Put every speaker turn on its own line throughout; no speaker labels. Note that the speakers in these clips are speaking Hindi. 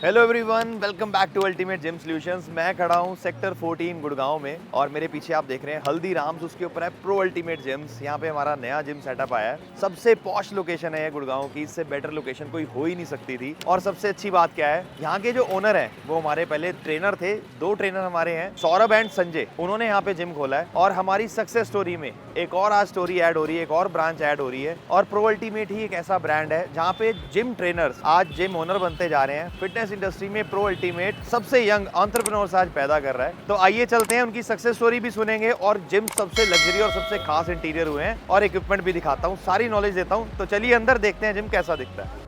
Hello everyone, welcome back to ultimate gym solutions. मैं खड़ा हूँ सेक्टर 14 गुड़गांव में और मेरे पीछे आप देख रहे हैं हल्दीराम्स, उसके ऊपर है प्रो अल्टीमेट जिम्स। यहाँ पे हमारा नया जिम सेटअप आया है। सबसे पॉश लोकेशन है ये गुड़गांव की, इससे बेटर लोकेशन कोई हो ही नहीं सकती थी। और सबसे अच्छी बात क्या है, यहाँ के जो ओनर हैं वो हमारे पहले ट्रेनर थे। 2 ट्रेनर हमारे हैं, सौरभ एंड संजय। उन्होंने यहाँ पे जिम खोला है और हमारी सक्सेस स्टोरी में एक और आज स्टोरी ऐड हो रही है, एक और ब्रांच ऐड हो रही है। और प्रो अल्टीमेट ही एक ऐसा ब्रांड है जहाँ पे जिम ट्रेनर्स आज जिम ओनर बनते जा रहे हैं। फिटनेस इंडस्ट्री में प्रो अल्टीमेट सबसे यंग एंटरप्रेन्योर्स आज पैदा कर रहा है। तो आइए चलते हैं, उनकी सक्सेस स्टोरी भी सुनेंगे और जिम सबसे लग्जरी और सबसे खास इंटीरियर हुए हैं और इक्विपमेंट भी दिखाता हूँ, सारी नॉलेज देता हूँ। तो चलिए अंदर देखते हैं जिम कैसा दिखता है।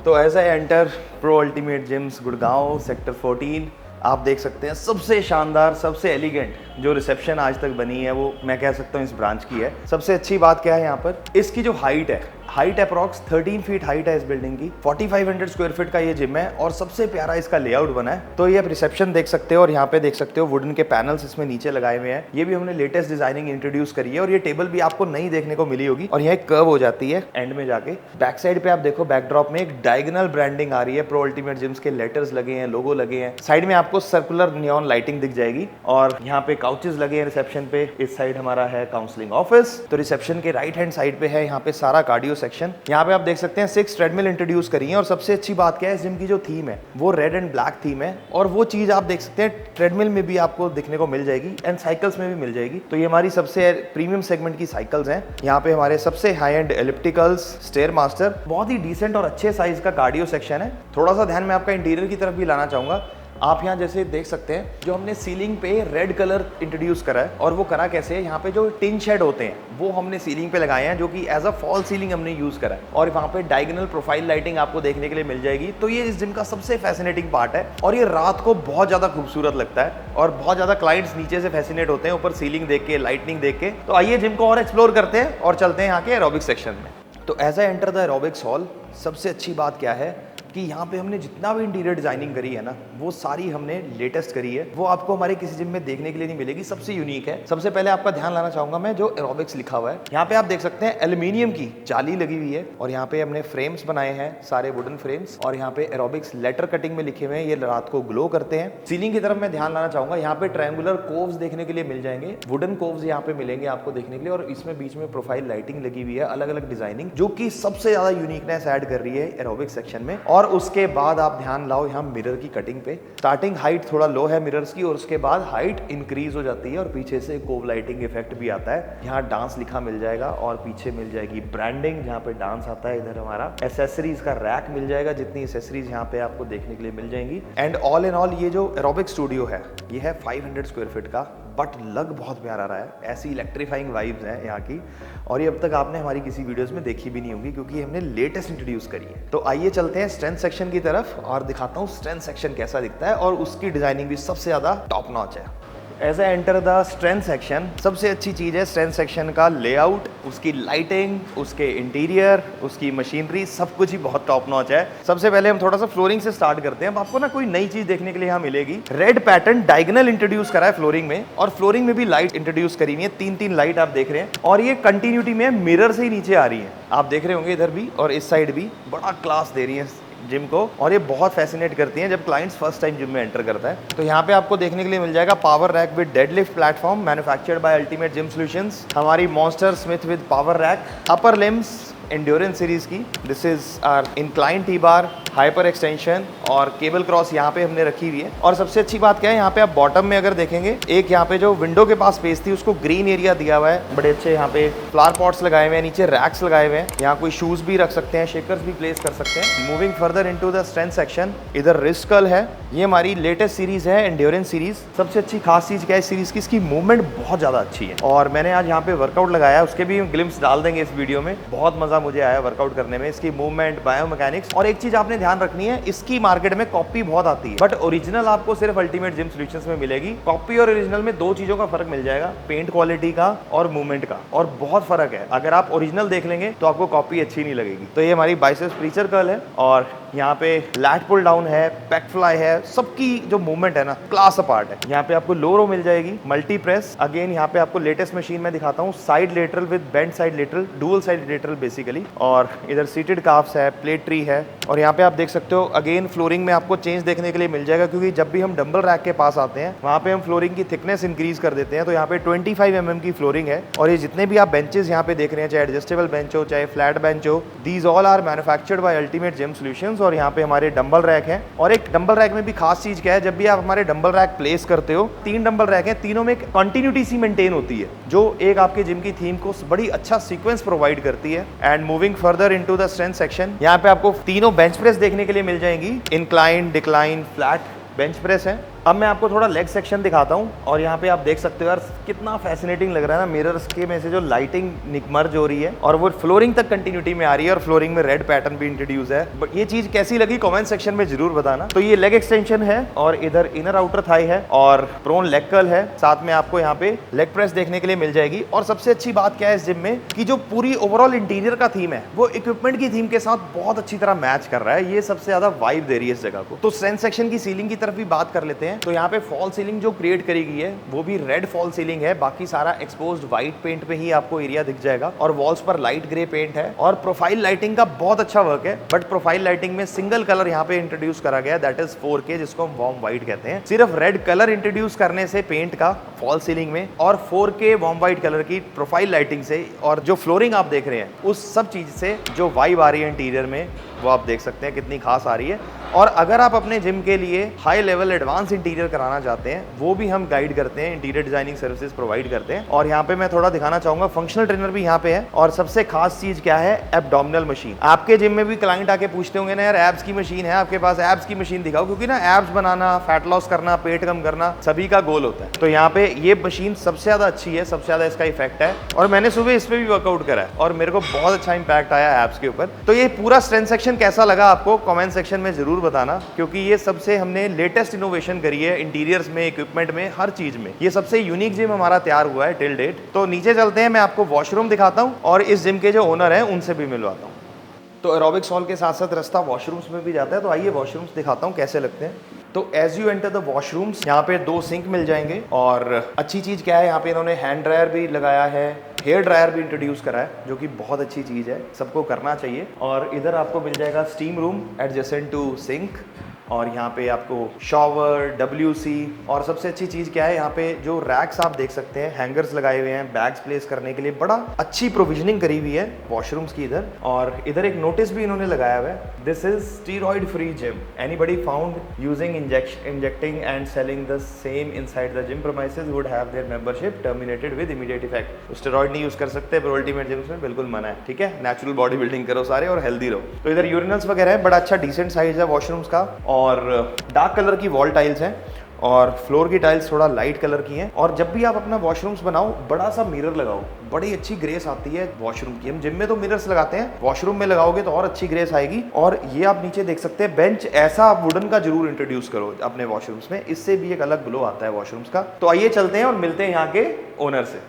तो as I enter pro ultimate gyms Gurgaon sector 14, आप देख सकते हैं सबसे शानदार, सबसे एलिगेंट जो रिसेप्शन आज तक बनी है वो मैं कह सकता हूँ इस ब्रांच की है। सबसे अच्छी बात क्या है यहाँ पर, इसकी जो हाइट है, हाइट अप्रॉक्स 13 फीट हाइट है इस बिल्डिंग की। 4500 स्क्वायर फीट का ये जिम है और सबसे प्यारा इसका लेआउट बना है। तो ये आप रिसेप्शन देख सकते हो और यहाँ पे देख सकते हो वुडन के पैनल्स इसमें नीचे लगाए हुए हैं। ये भी हमने लेटेस्ट डिजाइनिंग इंट्रोड्यूस करी है और ये टेबल भी आपको नई देखने को मिली होगी और यहाँ एक कर्व हो जाती है एंड में जाके। बैक साइड पे आप देखो, बैकड्रॉप में एक डायगोनल ब्रांडिंग आ रही है, प्रो अल्टीमेट जिम्स के लेटर्स लगे हैं, लोगो लगे हैं। साइड में आपको सर्कुलर नियॉन लाइटिंग दिख जाएगी और यहाँ पे काउचेस लगे हैं रिसेप्शन पे। इस साइड हमारा है काउंसलिंग ऑफिस। तो रिसेप्शन के राइट हैंड साइड पे है यहाँ पे सारा कार्डियो सेक्शन। यहाँ पे आप देख सकते हैं 6 ट्रेडमिल इंट्रोड्यूस करी है और सबसे अच्छी बात क्या है, जिम की जो थीम है वो रेड एंड ब्लैक थीम है और वो चीज आप देख सकते हैं ट्रेडमिल में भी आपको दिखने को मिल जाएगी एंड साइकिल्स में भी मिल जाएगी। तो ये हमारी सबसे प्रीमियम सेगमेंट की साइकिल्स हैं। यहाँ पे हमारे सबसे हाई एंड एलिप्टिकल्स, स्टेयर मास्टर, बहुत ही डिसेंट और अच्छे साइज का कार्डियो सेक्शन है। थोड़ा सा ध्यान मैं आपका इंटीरियर की तरफ भी लाना चाहूंगा। आप यहाँ जैसे देख सकते हैं जो हमने सीलिंग पे रेड कलर इंट्रोड्यूस करा है और वो करा कैसे है, यहाँ पे जो टिन शेड होते हैं वो हमने सीलिंग पे लगाए हैं जो कि एज अ फॉल सीलिंग हमने यूज करा है और वहाँ पे डायगोनल प्रोफाइल लाइटिंग आपको देखने के लिए मिल जाएगी। तो ये इस जिम का सबसे फैसिनेटिंग पार्ट है और ये रात को बहुत ज्यादा खूबसूरत लगता है और बहुत ज्यादा क्लाइंट्स नीचे से फैसिनेट होते हैं ऊपर सीलिंग देख के, लाइटनिंग देख के। तो आइए जिम को और एक्सप्लोर करते हैं और चलते हैं यहाँ के एरोबिक्स सेक्शन में। तो as I enter the aerobics hall, सबसे अच्छी बात क्या है कि यहाँ पे हमने जितना भी इंटीरियर डिजाइनिंग करी है ना वो सारी हमने लेटेस्ट करी है। वो आपको हमारे किसी जिम में देखने के लिए नहीं मिलेगी, सबसे यूनिक है। सबसे पहले आपका ध्यान लाना चाहूंगा मैं, जो एरोबिक्स लिखा हुआ है यहाँ पे आप देख सकते हैं एल्यूमिनियम की जाली लगी हुई है और यहाँ पे हमने फ्रेम्स बनाए हैं, सारे वुडन फ्रेम्स, और यहाँ पे एरोबिक्स लेटर कटिंग में लिखे हुए हैं, ये रात को ग्लो करते हैं। सीलिंग की तरफ मैं ध्यान लाना चाहूंगा, यहाँ पे ट्रायंगुलर कोव्स देखने के लिए मिल जाएंगे, वुडन कोव्स यहाँ पे मिलेंगे आपको देखने के लिए और इसमें बीच में प्रोफाइल लाइटिंग लगी हुई है, अलग अलग डिजाइनिंग, जो कि सबसे ज्यादा यूनिकनेस ऐड कर रही है एरोबिक्स सेक्शन में। और उसके बाद आप ध्यान लाओ यहाँ मिरर की कटिंग पे, स्टार्टिंग हाइट थोड़ा लो है मिरर्स की और उसके बाद हाइट इंक्रीज हो जाती है और पीछे से कोव लाइटिंग इफेक्ट भी आता है। यहाँ डांस लिखा मिल जाएगा और पीछे मिल जाएगी ब्रांडिंग जहाँ पे डांस आता है। इधर हमारा एसेसरीज का रैक मिल जाएगा, जितनी एसेसरीज यहाँ पे आपको देखने के लिए मिल जाएंगी। एंड ऑल इन ऑल ये जो एरोबिक स्टूडियो है ये है 500 स्क्वायर फीट का, बट लग बहुत प्यारा रहा है। ऐसी इलेक्ट्रीफाइंग वाइब्स हैं यहाँ की और ये अब तक आपने हमारी किसी वीडियोस में देखी भी नहीं होगी क्योंकि ये हमने लेटेस्ट इंट्रोड्यूस करी है। तो आइए चलते हैं स्ट्रेंथ सेक्शन की तरफ और दिखाता हूँ स्ट्रेंथ सेक्शन कैसा दिखता है और उसकी डिजाइनिंग भी सबसे ज्यादा टॉप नॉच है। As I enter the strength section, सबसे अच्छी चीज है स्ट्रेंथ सेक्शन का लेआउट, उसकी लाइटिंग, उसके इंटीरियर, उसकी मशीनरी, सब कुछ ही बहुत टॉप नॉच है। सबसे पहले हम थोड़ा सा फ्लोरिंग से स्टार्ट करते हैं। अब आपको ना कोई नई चीज देखने के लिए यहाँ मिलेगी। रेड पैटर्न डायगोनल इंट्रोड्यूस करा है फ्लोरिंग में और फ्लोरिंग में भी लाइट इंट्रोड्यूस करी हुई है, 3-3 लाइट आप देख रहे हैं और ये कंटिन्यूटी में मिरर से ही नीचे आ रही है। आप देख रहे होंगे इधर भी और इस साइड भी, बड़ा क्लास दे रही है जिम को और ये बहुत फैसिनेट करती हैं जब क्लाइंट्स फर्स्ट टाइम जिम में एंटर करता है। तो यहाँ पे आपको देखने के लिए मिल जाएगा power rack with deadlift platform, manufactured by Ultimate gym Solutions. हमारी Monster Smith with power rack, upper limbs endurance series की। This is our incline T bar, hyper extension और केबल क्रॉस यहाँ पे हमने रखी हुई है। और सबसे अच्छी बात क्या है, यहाँ पे आप बॉटम में अगर देखेंगे, एक यहाँ पे जो विंडो के पास स्पेस थी उसको ग्रीन एरिया दिया हुआ है। बड़े अच्छे यहाँ पे फ्लावर पॉट्स लगाए हुए हैं, नीचे रैक्स लगाए हुए हैं, यहाँ कोई शूज भी रख सकते हैं, शेकर्स भी प्लेस कर सकते हैं। Moving further into the strength section, इधर रिस्ट कर्ल है, ये हमारी लेटेस्ट सीरीज है एंड्योरेंस सीरीज। सबसे अच्छी खास चीज क्या है इस सीरीज की, इसकी मूवमेंट बहुत ज्यादा अच्छी है और मैंने आज यहाँ पे वर्कआउट लगाया, उसके भी ग्लिम्स डाल देंगे इस वीडियो में। बहुत मजा मुझे आया वर्कआउट करने में, इसकी मूवमेंट, बायोमैकेनिक्स। और एक चीज आपने ध्यान रखनी है, इसकी मार्केट में कॉपी बहुत आती है बट ओरिजिनल आपको सिर्फ अल्टीमेट जिम सॉल्यूशंस में मिलेगी। कॉपी और ओरिजिनल में 2 चीजों का फर्क मिल जाएगा, पेंट क्वालिटी का और मूवमेंट का, और बहुत फर्क है। अगर आप ओरिजिनल देख लेंगे तो आपको कॉपी अच्छी नहीं लगेगी। तो ये हमारी बाइसेप्स प्रीचर कर्ल है और यहाँ पे लैट पुल डाउन है, बैक फ्लाई है, सबकी जो मूवमेंट है ना क्लास अपार्ट है। यहाँ पे आपको लो रो मिल जाएगी, मल्टी प्रेस। अगेन यहाँ पे आपको लेटेस्ट मशीन में दिखाता हूँ, side lateral with bend side lateral, dual side lateral basically. और इधर सीटेड काफ्स है, प्लेट ट्री है। और यहाँ पे आप देख सकते हो अगेन फ्लोरिंग में आपको चेंज देखने के लिए मिल जाएगा, क्योंकि जब भी हम डंबल रैक के पास आते हैं वहाँ पे हम फ्लोरिंग की थिकनेस इंक्रीज कर देते हैं। तो यहाँ पे 25 mm की फ्लोरिंग है। और ये जितने भी आप बेंचेस यहाँ पे देख रहे हैं, चाहे एडजस्टेबल बेंच हो चाहे फ्लैट बेंच हो, these all are manufactured by Ultimate gym Solutions. और यहाँ पे हमारे डंबल रैक है। और एक डंबल रैक में भी खास चीज क्या है, जब भी आप हमारे डंबल रैक प्लेस करते हो, 3 डंबल रैक है, तीनों में एक कंटिन्यूटी सी मेंटेन होती है, जो एक आपके जिम की थीम को बड़ी अच्छा सीक्वेंस प्रोवाइड करती है। And moving further into the strength section, यहाँ पे आपको तीनों बेंच प्रेस देखने के लिए मिल जाएंगी। Incline, decline, flat bench press है। अब मैं आपको थोड़ा लेग सेक्शन दिखाता हूँ। और यहाँ पे आप देख सकते हो यार कितना फैसिनेटिंग लग रहा है ना, मिरर्स के में से जो लाइटिंग निकमर्ज हो रही है और वो फ्लोरिंग तक कंटिन्यूटी में आ रही है। और फ्लोरिंग में रेड पैटर्न भी इंट्रोड्यूस है। बट ये चीज कैसी लगी कमेंट सेक्शन में जरूर बताना। तो ये लेग एक्सटेंशन है और इधर इनर आउटर थाई है और प्रोन लेग कर्ल है। साथ में आपको यहाँ पे लेग प्रेस देखने के लिए मिल जाएगी। और सबसे अच्छी बात क्या है इस जिम में कि जो पूरी ओवरऑल इंटीरियर का थीम है वो इक्विपमेंट की थीम के साथ बहुत अच्छी तरह मैच कर रहा है। ये सबसे ज्यादा वाइब दे रही है इस जगह को। तो स्ट्रेंथ सेक्शन की सीलिंग की तरफ भी बात कर लेते हैं। तो यहाँ पे फॉल सीलिंग जो क्रिएट करी गई है वो भी रेड फॉल सीलिंग है। बाकी सारा एक्सपोज्ड व्हाइट पेंट पे ही आपको एरिया दिख जाएगा। और वॉल्स पर लाइट ग्रे पेंट है। और प्रोफाइल लाइटिंग का बहुत अच्छा वर्क है। बट प्रोफाइल लाइटिंग में सिंगल कलर यहाँ पे इंट्रोड्यूस करा गया है, दैट इज 4K, जिसको हम वार्म व्हाइट कहते हैं। सिर्फ रेड कलर इंट्रोड्यूस करने से पेंट का फॉल सीलिंग में और 4K वार्म व्हाइट कलर की प्रोफाइल लाइटिंग से और जो फ्लोरिंग आप देख रहे हैं उस सब चीज से जो वाइब आ रही है इंटीरियर में वो आप देख सकते हैं कितनी खास आ रही है। और अगर आप अपने जिम के लिए हाई लेवल एडवांस इंटीरियर कराना चाहते हैं वो भी हम गाइड करते हैं, इंटीरियर डिजाइनिंग सर्विसेज प्रोवाइड करते हैं। और यहाँ पे मैं थोड़ा दिखाना चाहूंगा, फंक्शनल ट्रेनर भी यहाँ पे है। और सबसे खास चीज क्या है, एब्डोमिनल मशीन। आपके जिम में भी क्लाइंट आके पूछते होंगे ना यार एब्स की मशीन है आपके पास, एब्स की मशीन दिखाओ, क्योंकि ना एब्स बनाना, फैट लॉस करना, पेट कम करना सभी का गोल होता है। तो यहाँ पे ये मशीन सबसे ज्यादा अच्छी है, सबसे ज्यादा इसका इफेक्ट है। और मैंने सुबह इस पे भी वर्कआउट करा है और मेरे को बहुत अच्छा इंपैक्ट आया एब्स के ऊपर। तो ये पूरा स्ट्रेंथ सेक्शन कैसा लगा आपको कमेंट सेक्शन में जरूर बताना, क्योंकि ये सबसे हमने लेटेस्ट इनोवेशन करी है इंटीरियर्स में, इक्विपमेंट में, हर चीज में। ये सबसे यूनिक जिम हमारा तैयार हुआ है टिल डेट। तो नीचे चलते हैं, मैं आपको वॉशरूम दिखाता हूँ और इस जिम के जो ओनर हैं उनसे भी मिलवाता हूँ। तो एरोबिक्स हॉल के साथ साथ रास्ता वॉशरूम्स में भी जाता है। तो आइए वॉशरूम्स दिखाता हूँ कैसे लगते हैं। तो as you enter the washrooms, यहाँ पे 2 सिंक मिल जाएंगे। और अच्छी चीज़ क्या है, यहाँ पे इन्होंने हैंड ड्रायर भी लगाया है, हेयर ड्रायर भी इंट्रोड्यूस करा है, जो कि बहुत अच्छी चीज़ है, सबको करना चाहिए। और इधर आपको मिल जाएगा steam room adjacent to sink. और यहाँ पे आपको शॉवर, WC। और सबसे अच्छी चीज़ क्या है, यहाँ पे जो रैक्स आप देख सकते हैं, हैंगर्स लगाए हुए हैं बैग्स प्लेस करने के लिए, बड़ा अच्छी प्रोविजनिंग करी हुई है वॉशरूम्स की इधर। और इधर एक नोटिस भी इन्होंने लगाया हुआ है, this is steroid free gym, anybody found using injecting and selling the same inside the gym premises would have their membership terminated with immediate effect. तो स्टेरॉइड नहीं यूज कर सकते, पर अल्टीमेट जिम्स में बिल्कुल मना है, ठीक है। नेचुरल बॉडी बिल्डिंग करो सारे और हेल्दी रहो। तो इधर यूरिनल्स वगैरह है, बड़ा अच्छा डिसेंट साइज है वॉशरूम्स का। और डार्क कलर की वॉल टाइल्स हैं और फ्लोर की टाइल्स थोड़ा लाइट कलर की हैं। और जब भी आप अपना वॉशरूम्स बनाओ बड़ा सा मिरर लगाओ, बड़ी अच्छी ग्रेस आती है वॉशरूम की। हम जिम में तो मिरर्स लगाते हैं, वॉशरूम में लगाओगे तो और अच्छी ग्रेस आएगी। और ये आप नीचे देख सकते हैं बेंच, ऐसा आप वुडन का जरूर इंट्रोड्यूस करो अपने वॉशरूम्स में, इससे भी एक अलग ग्लो आता है वॉशरूम्स का। तो आइए चलते हैं और मिलते हैं यहाँ के ओनर से।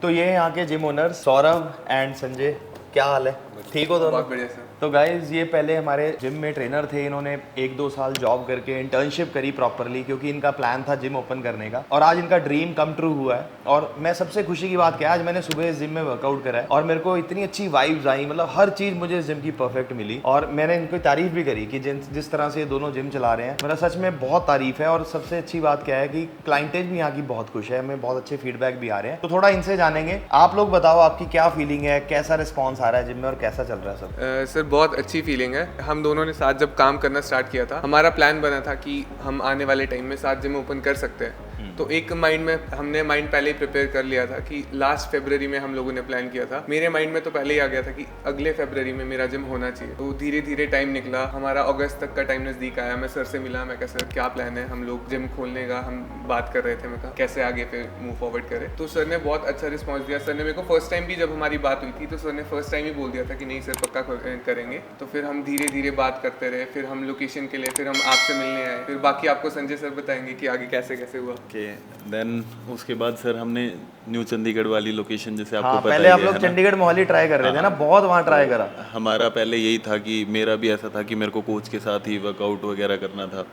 तो ये है यहाँ के gym owner Saurabh and Sanjay. क्या हाल है, ठीक हो दोनों?
बहुत बढ़िया सर।
तो गाइज ये पहले हमारे जिम में ट्रेनर थे, इन्होंने 1-2 साल जॉब करके इंटर्नशिप करी प्रॉपरली, क्योंकि इनका प्लान था जिम ओपन करने का। और आज इनका ड्रीम कम ट्रू हुआ है। और मैं सबसे खुशी की बात क्या है, आज मैंने सुबह इस जिम में वर्कआउट करा है और मेरे को इतनी अच्छी वाइब्स आई, मतलब हर चीज़ मुझे इस जिम की परफेक्ट मिली। और मैंने इनकी तारीफ भी करी कि जिस तरह से ये दोनों जिम चला रहे हैं, मेरा सच में बहुत तारीफ है। और सबसे अच्छी बात क्या है कि क्लाइंटेज भी यहाँ की बहुत खुश है, हमें बहुत अच्छे फीडबैक भी आ रहे हैं। तो थोड़ा इनसे जानेंगे। आप लोग बताओ आपकी क्या फीलिंग है, कैसा रिस्पॉन्स आ रहा है जिम में और कैसा चल रहा है सब?
सर बहुत अच्छी फीलिंग है। हम दोनों ने साथ जब काम करना स्टार्ट किया था, हमारा प्लान बना था कि हम आने वाले टाइम में साथ जिम ओपन कर सकते हैं। तो एक माइंड में हमने माइंड पहले ही प्रिपेयर कर लिया था कि लास्ट फरवरी में हम लोगों ने प्लान किया था। मेरे माइंड में तो पहले ही आ गया था कि अगले फरवरी में मेरा जिम होना चाहिए। तो धीरे धीरे टाइम निकला, हमारा अगस्त तक का टाइम नज़दीक आया। मैं सर से मिला, मैं कहा सर क्या प्लान है, हम लोग जिम खोलने का हम बात कर रहे थे। मैं कहा कैसे आगे फिर मूव फॉरवर्ड करें। तो सर ने बहुत अच्छा रिस्पॉन्स दिया। सर ने मेरे को फर्स्ट टाइम भी जब हमारी बात हुई थी तो सर ने फर्स्ट टाइम ही बोल दिया था कि नहीं सर पक्का करेंगे। तो फिर हम धीरे धीरे बात करते रहे, फिर हम लोकेशन के लिए, फिर हम आपसे मिलने आए, फिर बाकी आपको संजय सर बताएंगे कि आगे कैसे कैसे हुआ।
ओके देन उसके बाद सर हमने न्यू चंडीगढ़ वाली लोकेशन जैसे आपको
हाँ,
पता
पहले
ही
आप
है
लोग
ना?
चंडीगढ़ मोहाली ट्राई कर रहे थे ना, बहुत वहाँ ट्राई करा।
हमारा पहले यही था कि मेरा भी ऐसा था कि मेरे को कोच के साथ ही वर्कआउट वगैरह करना था।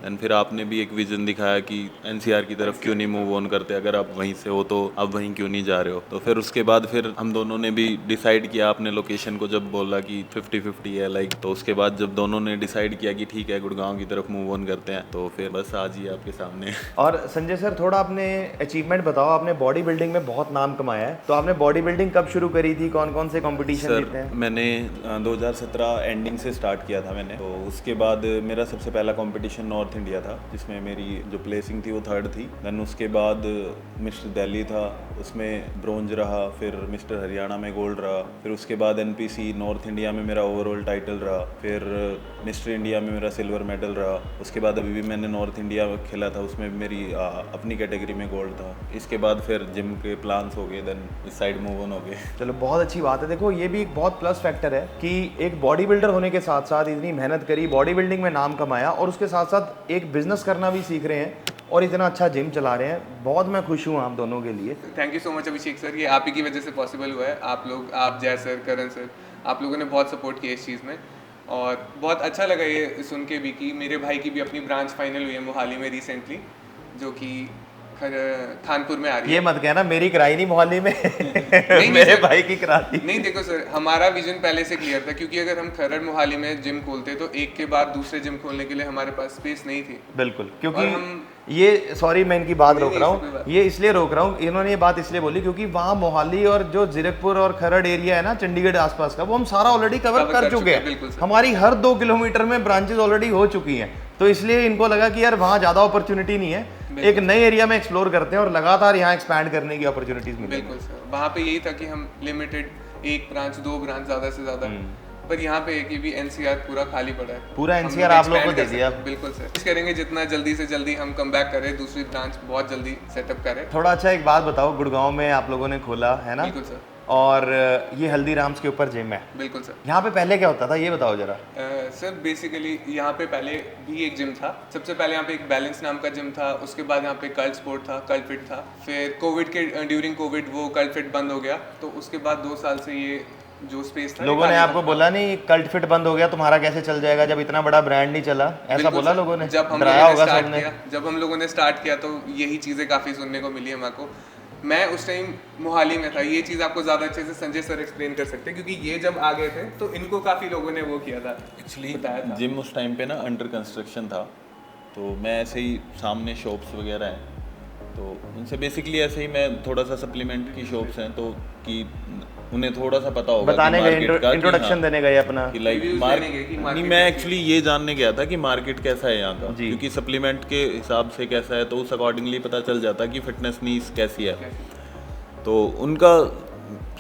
एंड फिर आपने भी एक विजन दिखाया कि एनसीआर की तरफ क्यों नहीं मूव ऑन करते, अगर आप वहीं से हो तो आप वहीं क्यों नहीं जा रहे हो। तो फिर उसके बाद फिर हम दोनों ने भी डिसाइड किया, आपने लोकेशन को जब बोला कि 50-50 है लाइक, तो उसके बाद जब दोनों ने डिसाइड किया कि ठीक है गुड़गांव की तरफ मूव ऑन करते हैं, तो फिर बस आज ही आपके सामने।
और संजय सर थोड़ा अपने अचीवमेंट बताओ, आपने बॉडी बिल्डिंग में बहुत नाम कमाया है, तो आपने बॉडी बिल्डिंग कब शुरू करी थी, कौन कौन से कंपटीशन जीते
सर
हैं?
मैंने 2017 एंडिंग से स्टार्ट किया था मैंने, तो उसके बाद मेरा सबसे पहला कंपटीशन नॉर्थ इंडिया था जिसमें मेरी जो प्लेसिंग थी वो 3rd थी। देन उसके बाद मिस्टर दिल्ली था, उसमें ब्रोंज रहा, फिर मिस्टर हरियाणा में गोल्ड रहा, फिर उसके बाद एनपीसी नॉर्थ इंडिया में मेरा ओवरऑल टाइटल रहा, फिर मिस्टर इंडिया में मेरा सिल्वर मेडल रहा। उसके बाद अभी भी मैंने नॉर्थ इंडिया खेला था, उसमें मेरी अपनी कैटेगरी में गोल्ड था। इसके बाद फिर जिम के प्लान्स हो गए, देन इस साइड मूव ऑन हो गए।
चलो बहुत अच्छी बात है। देखो ये भी एक बहुत प्लस फैक्टर है कि एक बॉडी बिल्डर होने के साथ साथ इतनी मेहनत करी, बॉडी बिल्डिंग में नाम कमाया और उसके साथ साथ एक बिजनेस करना भी सीख रहे हैं और इतना अच्छा जिम चला रहे हैं। बहुत मैं खुश हूँ आप दोनों के लिए।
Thank you so much Abhishek sir, ये आप ही की वजह से पॉसिबल हुआ है। आप लोग, आप जय सर, करण सर, आप लोगों ने बहुत सपोर्ट किया इस चीज़ में और बहुत अच्छा लगा ये सुन के भी कि मेरे भाई की भी अपनी ब्रांच फाइनल हुई है मोहाली में रिसेंटली, जो कि खानपुर में आ रही है।
ये मत कहना मेरी कराई नहीं मोहाली में
नहीं
मेरे
सर,
भाई की कराती।
नहीं देखो सर, हमारा विजन पहले से क्लियर था क्योंकि अगर हम खरड़ मोहाली में जिम खोलते तो एक के बाद दूसरे जिम खोलने के लिए हमारे पास स्पेस नहीं थी।
बिल्कुल, क्योंकि
और हम
ये सॉरी मैं इनकी बात
नहीं,
रोक
नहीं,
रहा
ऐसी कोई
हूँ,
बात
ये इसलिए रोक रहा हूँ, इन्होंने ये बात इसलिए बोली क्योंकि वहाँ मोहाली और जो जीरकपुर और खरड़ एरिया है ना चंडीगढ़ आसपास का, वो हम सारा ऑलरेडी कवर कर चुके
बिल्कुल
हैं।
सर।
हमारी हर 2 किलोमीटर में ब्रांचेस ऑलरेडी हो चुकी हैं, तो इसलिए इनको लगा कि यार वहाँ ज़्यादा अपॉर्चुनिटी नहीं है, एक नए एरिया में एक्सप्लोर करते हैं और लगातार यहाँ एक्सपैंड करने की अपॉर्चुनिटीज मिलेंगी।
बिल्कुल सर, वहाँ पे यही था कि हम लिमिटेड 1 ब्रांच 2 ब्रांच ज़्यादा से ज़्यादा, पर यहाँ पे एक ही भी एनसीआर पूरा खाली पड़ा है।
पूरा
हम
एनसीआर
लोग
आप लोगों को
expand
दे
कर
दिया।
सकते हैं। बिल्कुल सर, कोशिश करेंगे जितना जल्दी से जल्दी हम कम बैक करें, दूसरी ब्रांच बहुत जल्दी सेटअप करें।
थोड़ा अच्छा एक बात बताओ, गुड़गांव में आप लोगों ने खोला है ना,
बिल्कुल सर,
और ये हल्दीराम्स के ऊपर जिम है।
बिल्कुल सर।
यहाँ पे पहले क्या होता था ये बताओ जरा।
सर बेसिकली यहाँ पे पहले भी एक जिम था। सबसे पहले यहाँ पे एक बैलेंस नाम का जिम था, उसके बाद यहाँ पे कल्ट स्पोर्ट था, कल्ट फिट था। फिर कोविड के ड्यूरिंग कोविड वो कल्ट फिट बंद हो गया, तो उसके बाद 2 साल से ये जो स्पेस था,
लोगों ने आपको बोला नहीं कल्ट फिट बंद हो गया तुम्हारा कैसे चल जाएगा जब इतना बड़ा ब्रांड नहीं चला, ऐसा
बिल्कुल
बोला
सर।
लोगों ने?
जब हम
डराया
लोगों ने
होगा
स्टार्ट
सबने।
किया, जब हम लोगों ने स्टार्ट किया तो यही चीज़ें काफ़ी सुनने को मिली हमारे को। मैं उस टाइम मोहाली में था, ये चीज़ आपको ज़्यादा अच्छे से संजय सर एक्सप्लेन कर सकते हैं क्योंकि ये जब आ गए थे तो इनको काफ़ी लोगों ने वो किया था,
एक्चुअली
बताया था।
जिम उस टाइम पे ना अंडर कंस्ट्रक्शन था, तो मैं ऐसे ही सामने शॉप्स वगैरह हैं तो उनसे बेसिकली ऐसे ही मैं थोड़ा सा सप्लीमेंट की शॉप्स हैं तो कि उन्हें थोड़ा सा पता होगा
बताने
कि
गए,
मार्केट का, कि
इंट्रोडक्शन
हाँ,
देने गए अपना।
कि लाइक
Reviews देने गए कि
नहीं,
market
मैं
कैसी
एक्चुअली ये जानने गया था कि मार्केट कैसा है यहाँ का,
जी।
क्योंकि सप्लीमेंट के हिसाब से कैसा है तो उस अकॉर्डिंगली पता चल जाता कि फिटनेस नीड्स कैसी है। तो उनका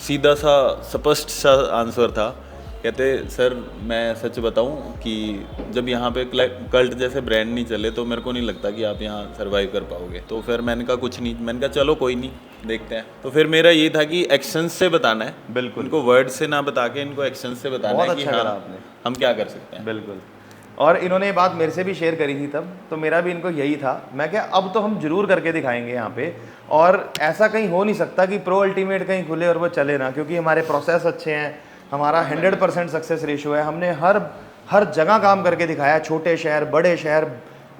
सीधा सा स्पष्ट सा आंसर था, कहते सर मैं सच बताऊं कि जब यहाँ पे कल्ट जैसे ब्रांड नहीं चले तो मेरे को नहीं लगता कि आप यहाँ सरवाइव कर पाओगे। तो फिर मैंने कहा कुछ नहीं, मैंने कहा चलो कोई नहीं देखते हैं। तो फिर मेरा ये था कि एक्शन से बताना है,
बिल्कुल।
उनको वर्ड से ना बता के इनको एक्शन से बताना
बहुत
है कि
अच्छा करा
हाँ
आपने।
हम क्या कर सकते हैं।
बिल्कुल। और इन्होंने ये बात मेरे से भी शेयर करी थी तब, तो मेरा भी इनको यही था, मैं क्या अब तो हम जरूर करके दिखाएंगे यहाँ पे, और ऐसा कहीं हो नहीं सकता कि प्रो अल्टीमेट कहीं खुले और वो चले ना, क्योंकि हमारे प्रोसेस अच्छे हैं, हमारा 100% सक्सेस रेशियो है। हमने हर जगह काम करके दिखाया, छोटे शहर, बड़े शहर,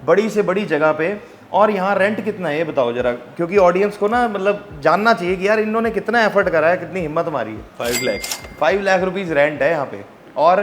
बड़ी से बड़ी जगह पे। और यहाँ रेंट कितना है ये बताओ जरा, क्योंकि ऑडियंस को ना मतलब जानना चाहिए कि यार इन्होंने कितना एफर्ट करा है, कितनी हिम्मत मारी है।
5 लाख
5 लाख रुपीज़ रेंट है यहाँ पे। और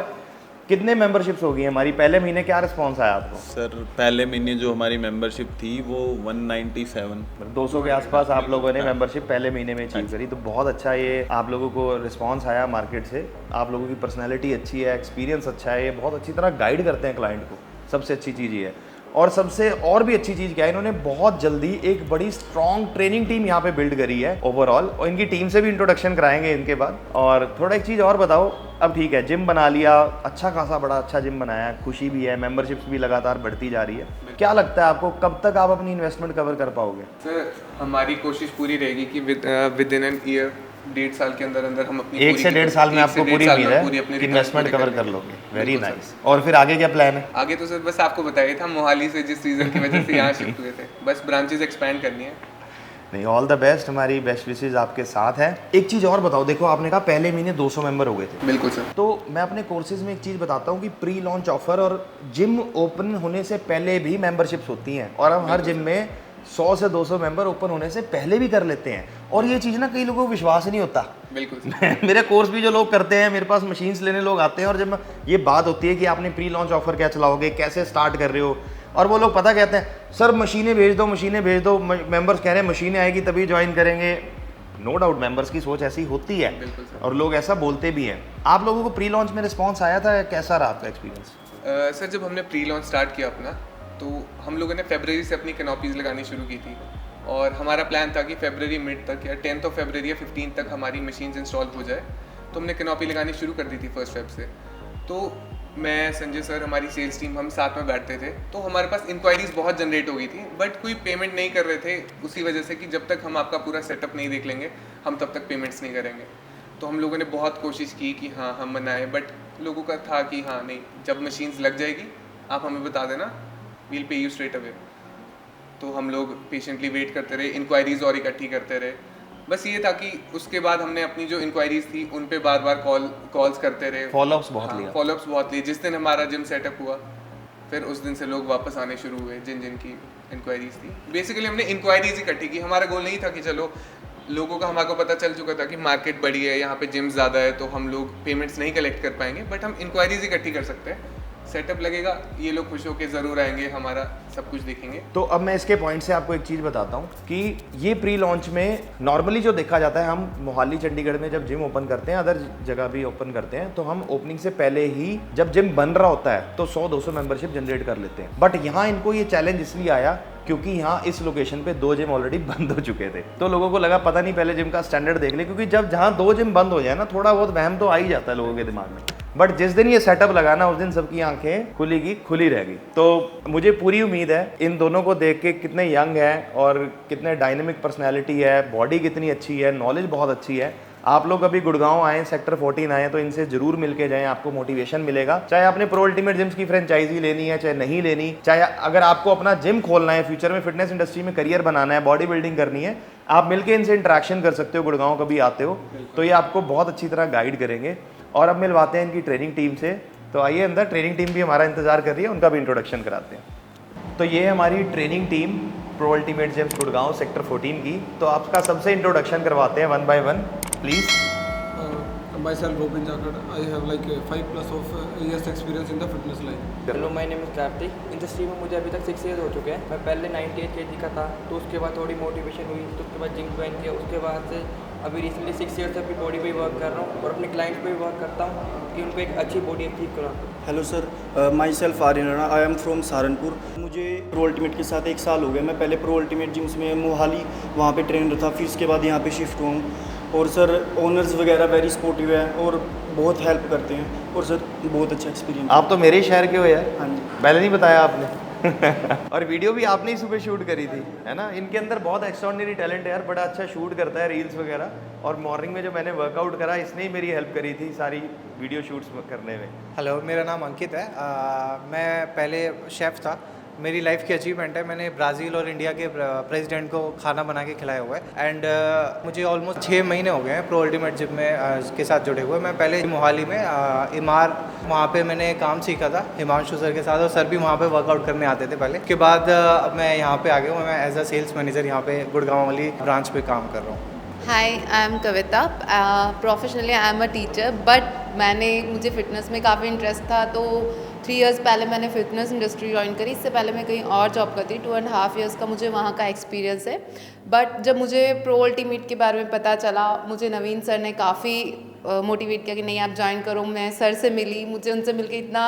कितने मेंबरशिप्स हो गई हमारी? पहले महीने क्या रिस्पॉन्स आया आपको?
सर पहले महीने जो हमारी मेंबरशिप थी वो 197,
200 के आसपास आप लोगों ने मेंबरशिप पहले महीने में अचीव करी, तो बहुत अच्छा ये आप लोगों को रिस्पांस आया मार्केट से। आप लोगों की पर्सनैलिटी अच्छी है, एक्सपीरियंस अच्छा है, ये बहुत अच्छी तरह गाइड करते हैं क्लाइंट को, सबसे अच्छी चीज़ ये है। और सबसे और भी अच्छी चीज़ क्या है, इन्होंने बहुत जल्दी एक बड़ी स्ट्रॉन्ग ट्रेनिंग टीम यहाँ पे बिल्ड करी है ओवरऑल, और इनकी टीम से भी इंट्रोडक्शन कराएंगे इनके बाद। और थोड़ा एक चीज़ और बताओ, अब ठीक है जिम बना लिया, अच्छा खासा बड़ा अच्छा जिम बनाया है, खुशी भी है, मेंबरशिप्स भी लगातार बढ़ती जा रही है, क्या लगता है आपको कब तक आप अपनी इन्वेस्टमेंट कवर कर पाओगे?
सर हमारी कोशिश पूरी रहेगी कि विद इन एन ईयर 1.5 साल के अंदर अंदर हम अपनी
1 से 1.5 साल में
एक
आपको
से
पूरी
1.5 साल
उम्मीद
में
है
पूरी अपनी
कि
returns
इन्वेस्टमेंट
पूरे
कवर
कर
कर
लेंगे।
लोगे। वेरी
बिल्कुल
नाइस। और फिर आगे क्या प्लान है?
आगे तो सर बस आपको बताया था, मोहाली से जिस रीज़न की वजह से यहाँ शिफ्ट हुए थे, बस ब्रांचेस एक्सपैंड करनी है।
नहीं, ऑल द बेस्ट, हमारी बेस्ट विशेज आपके साथ है। एक चीज़ और बताओ, देखो आपने कहा पहले महीने 200 मेंबर हो गए थे,
बिल्कुल सर।
तो मैं अपने कोर्सेज में एक चीज़ बताता हूँ कि प्री लॉन्च ऑफर और जिम ओपन होने से पहले भी मेंबरशिप्स होती हैं, और हम हर जिम में 100 से 200 मेंबर ओपन होने से पहले भी कर लेते हैं। और ये चीज़ ना कई लोगों को विश्वास ही नहीं होता।
बिल्कुल सर।
मेरे कोर्स भी जो लोग करते हैं, मेरे पास मशीन्स लेने लोग आते हैं, और जब ये बात होती है कि आपने प्री लॉन्च ऑफर क्या चलाओगे, कैसे स्टार्ट कर रहे हो, और वो लोग पता कहते हैं सर मशीनें भेज दो, मशीनें भेज दो। मेंबर्स कह रहे हैं मशीनें आएगी तभी ज्वाइन करेंगे। नो डाउट मेंबर्स की सोच ऐसी होती है,
बिल्कुल सर।
और लोग ऐसा बोलते भी हैं। आप लोगों को प्री लॉन्च में रिस्पॉन्स आया था, कैसा रहा आपका एक्सपीरियंस?
सर जब हमने प्री लॉन्च स्टार्ट किया अपना, तो हम लोगों ने फरवरी से अपनी कैनोपीज लगानी शुरू की थी, और हमारा प्लान था कि फरवरी मिड तक या 10th ऑफ फरवरी या 15 तक हमारी मशीन्स इंस्टॉल हो जाए। तो हमने कैनोपी लगानी शुरू कर दी थी 1 फेब से। तो मैं, संजय सर, हमारी सेल्स टीम, हम साथ में बैठते थे, तो हमारे पास इंक्वायरीज बहुत जनरेट हो गई थी, बट कोई पेमेंट नहीं कर रहे थे, उसी वजह से कि जब तक हम आपका पूरा सेटअप नहीं देख लेंगे हम तब तक पेमेंट्स नहीं करेंगे। तो हम लोगों ने बहुत कोशिश की कि हाँ हम बनाए, बट लोगों का था कि हाँ नहीं, जब मशीन्स लग जाएगी आप हमें बता देना, वील पे यू स्ट्रेट अवे। तो हम लोग पेशेंटली वेट करते रहे, इंक्वायरीज और इकट्ठी करते रहे। बस ये था कि उसके बाद हमने अपनी जो इंक्वायरीज थी उन पे बार बार कॉल्स करते रहे,
फॉलोअप्स बहुत लिया।
फॉलोअप्स बहुत लिए। जिस दिन हमारा जिम सेटअप हुआ, फिर उस दिन से लोग वापस आने शुरू हुए जिन जिन की इंक्वायरीज थी। बेसिकली हमने इंक्वायरीज इकट्ठी की। हमारा गोल नहीं था कि चलो, लोगों का हमारे को पता चल चुका था कि मार्केट बड़ी है, यहाँ पे जिम ज़्यादा है, तो हम लोग पेमेंट्स नहीं कलेक्ट कर पाएंगे, बट हम इंक्वायरीज इकट्ठी कर सकते हैं। सेटअप लगेगा, ये लोग खुश होकर ज़रूर आएंगे, हमारा सब कुछ देखेंगे।
तो अब मैं इसके पॉइंट से आपको एक चीज़ बताता हूँ कि ये प्री लॉन्च में नॉर्मली जो देखा जाता है, हम मोहाली चंडीगढ़ में जब जिम ओपन करते हैं, अदर जगह भी ओपन करते हैं, तो हम ओपनिंग से पहले ही जब जिम बन रहा होता है तो 100-200 मेंबरशिप जनरेट कर लेते हैं। बट यहाँ इनको ये चैलेंज इसलिए आया क्योंकि यहाँ इस लोकेशन पे 2 जिम ऑलरेडी बंद हो चुके थे। तो लोगों को लगा पता नहीं, पहले जिम का स्टैंडर्ड देख ले, क्योंकि जब जहाँ 2 जिम बंद हो जाए ना, थोड़ा बहुत वहम तो आ ही जाता है लोगों के दिमाग में। बट जिस दिन ये सेटअप लगा ना, उस दिन सबकी आंखें खुली रहेगी। तो मुझे पूरी उम्मीद है इन दोनों को देख के, कितने यंग हैं और कितने डायनेमिक पर्सनैलिटी है, बॉडी कितनी अच्छी है, नॉलेज बहुत अच्छी है। आप लोग अभी गुड़गांव आए, सेक्टर 14 आए, तो इनसे जरूर मिलके जाएं, आपको मोटिवेशन मिलेगा। चाहे आपने प्रो अल्टीमेट जिम्स की फ्रेंचाइजी लेनी है, चाहे नहीं लेनी, चाहे अगर आपको अपना जिम खोलना है, फ्यूचर में फिटनेस इंडस्ट्री में करियर बनाना है, बॉडी बिल्डिंग करनी है, आप मिलके इनसे इंटरेक्शन कर सकते हो। गुड़गांव कभी आते हो तो ये आपको बहुत अच्छी तरह गाइड करेंगे। और अब मिलवाते हैं इनकी ट्रेनिंग टीम से। तो आइए अंदर, ट्रेनिंग टीम भी हमारा इंतजार कर रही है, उनका भी इंट्रोडक्शन कराते हैं। तो ये हमारी training team Pro ultimate gyms Gurgaon sector 14 की। तो आपका सबसे इंट्रोडक्शन करवाते हैं 1 by 1 please.
Myself Robin Jakad. I have like 5+ of years experience in the fitness line.
Hello, my name is Kartik. Industry में मुझे अभी तक 6 ईयर हो चुके हैं। मैं पहले 98 kg का था, तो उसके बाद थोड़ी मोटिवेशन हुई, तो उसके बाद जिम ज्वाइन किया। उसके बाद से अभी रिसेंटली 6 ईयर से अपनी बॉडी पे वर्क कर रहा हूँ, और अपने क्लाइंट्स पे भी वर्क करता हूँ कि उनको एक अच्छी बॉडी अचीव करा।
Hello sir, myself Aryan Rana, I am from Saharanpur. मुझे प्रो अल्टीमेट के साथ 1 साल हो गया। मैं पहले प्रो अल्टीमेट जिम्स में मोहाली वहाँ पे ट्रेनर था, फिर उसके बाद यहाँ पे शिफ्ट हुआ हूँ। और सर ओनर्स वगैरह वेरी सपोर्टिव है और बहुत हेल्प करते हैं, और सर बहुत अच्छा एक्सपीरियंस।
आप तो मेरे ही शहर के हो यार।
हाँ जी।
पहले नहीं बताया आपने। और वीडियो भी आपने ही सुबह शूट करी थी, है ना। इनके अंदर बहुत एक्स्ट्रॉर्डिनरी टैलेंट है यार, बड़ा अच्छा शूट करता है रील्स वगैरह। और मॉर्निंग में जो मैंने वर्कआउट करा, इसने ही मेरी हेल्प करी थी सारी वीडियो शूट्स करने में।
हेलो, मेरा नाम अंकित है। मैं पहले शेफ़ था। मेरी लाइफ की अचीवमेंट है, मैंने ब्राज़ील और इंडिया के प्रेसिडेंट को खाना बना के खिलाया हुआ है। एंड मुझे ऑलमोस्ट 6 महीने हो गए हैं प्रो अल्टीमेट जिम में के साथ जुड़े हुए। मैं पहले मोहाली में इमार, वहाँ पे मैंने काम सीखा था हिमांशु सर के साथ, और सर भी वहाँ पे वर्कआउट करने आते थे पहले। उसके बाद मैं यहाँ पे आ गया हूँ। मैं एज अ सेल्स मैनेजर यहाँ पे गुड़गांव वाली ब्रांच पे काम कर रहा हूँ।
Hi, I am Kavita. Professionally I am a teacher, but मुझे फ़िटनेस में काफ़ी इंटरेस्ट था, तो 3 इयर्स पहले मैंने फ़िटनेस इंडस्ट्री ज्वाइन करी। इससे पहले मैं कहीं और जॉब करती, 2.5 इयर्स का मुझे वहाँ का एक्सपीरियंस है। बट जब मुझे प्रो अल्टीमेट के बारे में पता चला, मुझे नवीन सर ने काफ़ी मोटिवेट किया कि नहीं आप ज्वाइन करो। मैं सर से मिली, मुझे उनसे मिलके इतना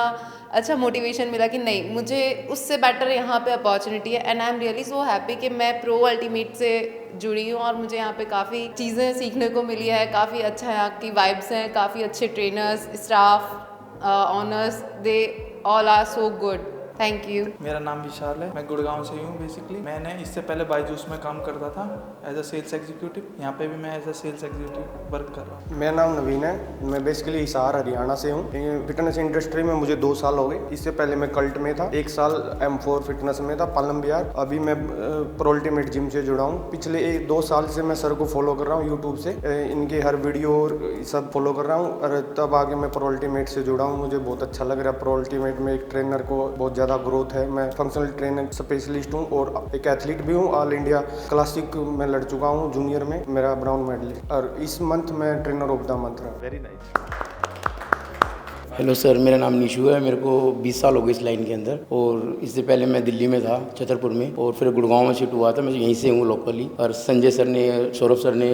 अच्छा मोटिवेशन मिला कि नहीं, मुझे उससे बेटर यहाँ पे अपॉर्चुनिटी है। And I am really so happy कि मैं प्रो अल्टीमेट से जुड़ी हूँ, और मुझे यहाँ पे काफ़ी चीज़ें सीखने को मिली है। काफ़ी अच्छा यहाँ की वाइब्स हैं, काफ़ी अच्छे trainers, staff, owners, they all are so good. Thank you.
मेरा नाम विशाल है, मैं गुड़गांव से ही हूँ बेसिकली। मैंने इससे पहले बायजूस में काम करता था एज अ सेल्स एग्जीक्यूटिव। यहाँ पे भी मैं as a sales executive work कर रहा हूँ।
मेरा नाम नवीन है, मैं बेसिकली हिसार हरियाणा से हूँ। फिटनेस इंडस्ट्री में मुझे 2 साल हो गए। इससे पहले मैं कल्ट में था, 1 साल M4 फिटनेस में था पालम बिहार। अभी मैं प्रो अल्टीमेट जिम से जुड़ा हूँ। पिछले 2 साल से मैं सर को फॉलो कर रहा हूँ यूट्यूब से, इनके हर वीडियो और सब फॉलो कर रहा हूँ और तब आगे मैं प्रो अल्टीमेट से जुड़ा हूँ। मुझे बहुत अच्छा लग रहा है। प्रो अल्टीमेट में एक ट्रेनर को बहुत ज़्यादा ग्रोथ है। मैं फंक्शनल ट्रेनर स्पेशलिस्ट हूँ और एक एथलीट भी हूँ। ऑल इंडिया क्लासिक में लड़ चुका हूँ, जूनियर में मेरा ब्राउन मेडलिस्ट, और इस मंथ मैं ट्रेनर ऑफ द मंथ रहा।
Very nice.
हेलो सर, मेरा नाम निशु है। मेरे को 20 साल हो गए इस लाइन के अंदर, और इससे पहले मैं दिल्ली में था छतरपुर में, और फिर गुड़गांव में शिफ्ट हुआ था। मैं यहीं से हूँ लोकली, और संजय सर ने, सौरभ सर ने,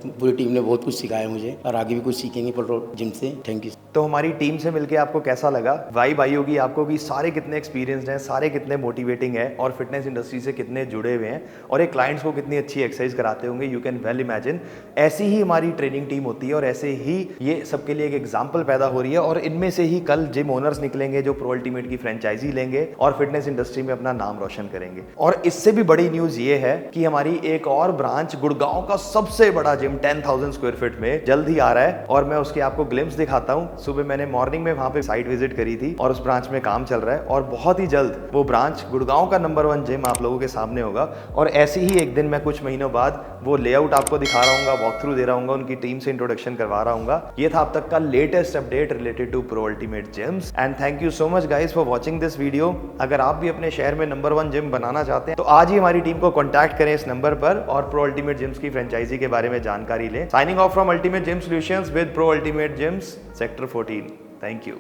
पूरी टीम ने बहुत कुछ सिखाया मुझे, और आगे भी कुछ सीखेंगे प्रो जिम से। Thank you.
तो हमारी टीम से मिलके आपको कैसा लगा? वाइब आई होगी आपको कि सारे कितने एक्सपीरियंस्ड हैं, सारे कितने मोटिवेटिंग है और फिटनेस इंडस्ट्री से कितने जुड़े हुए हैं, और एक क्लाइंट्स को कितनी अच्छी एक्सरसाइज कराते होंगे। You can well imagine. ऐसी ही हमारी ट्रेनिंग टीम होती है और ऐसे ही ये सबके लिए एक एग्जाम्पल पैदा हो रही है, और इनमें से ही कल जिम ओनर्स निकलेंगे जो प्रो अल्टीमेट की फ्रेंचाइजी लेंगे और फिटनेस इंडस्ट्री में अपना नाम रोशन करेंगे। और इससे भी बड़ी न्यूज ये है कि हमारी एक और ब्रांच गुड़गांव का सबसे बड़ा जिम 10,000 स्क्वायर फीट में जल्द ही आ रहा है, और मैं उसके आपको ग्लिम्स दिखाता हूँ। सुबह मैंने मॉर्निंग में वहां पे साइट विजिट करी थी और उस ब्रांच में काम चल रहा है, और बहुत ही जल्द वो ब्रांच गुड़गांव का नंबर 1 जिम आप लोगों के सामने होगा। और ऐसे ही एक दिन मैं कुछ महीनों बाद वो लेआउट आपको दिखा रहा हूँ, वॉक थ्रू दे रहा हूँ, उनकी टीम से इंट्रोडक्शन करवा रहा हूँ। ये था अब तक का latest update related to Pro ultimate Gyms, and thank you so much guys for watching this video. अगर आप भी अपने शहर में नंबर 1 जिम बनाना चाहते हैं तो आज ही हमारी टीम को कॉन्टैक्ट करें इस नंबर पर और प्रो अल्टीमेट जिम्स की फ्रेंचाइजी के बारे में जानकारी लें। Signing off from Ultimate gym Solutions with Pro ultimate Gyms sector 14। Thank you.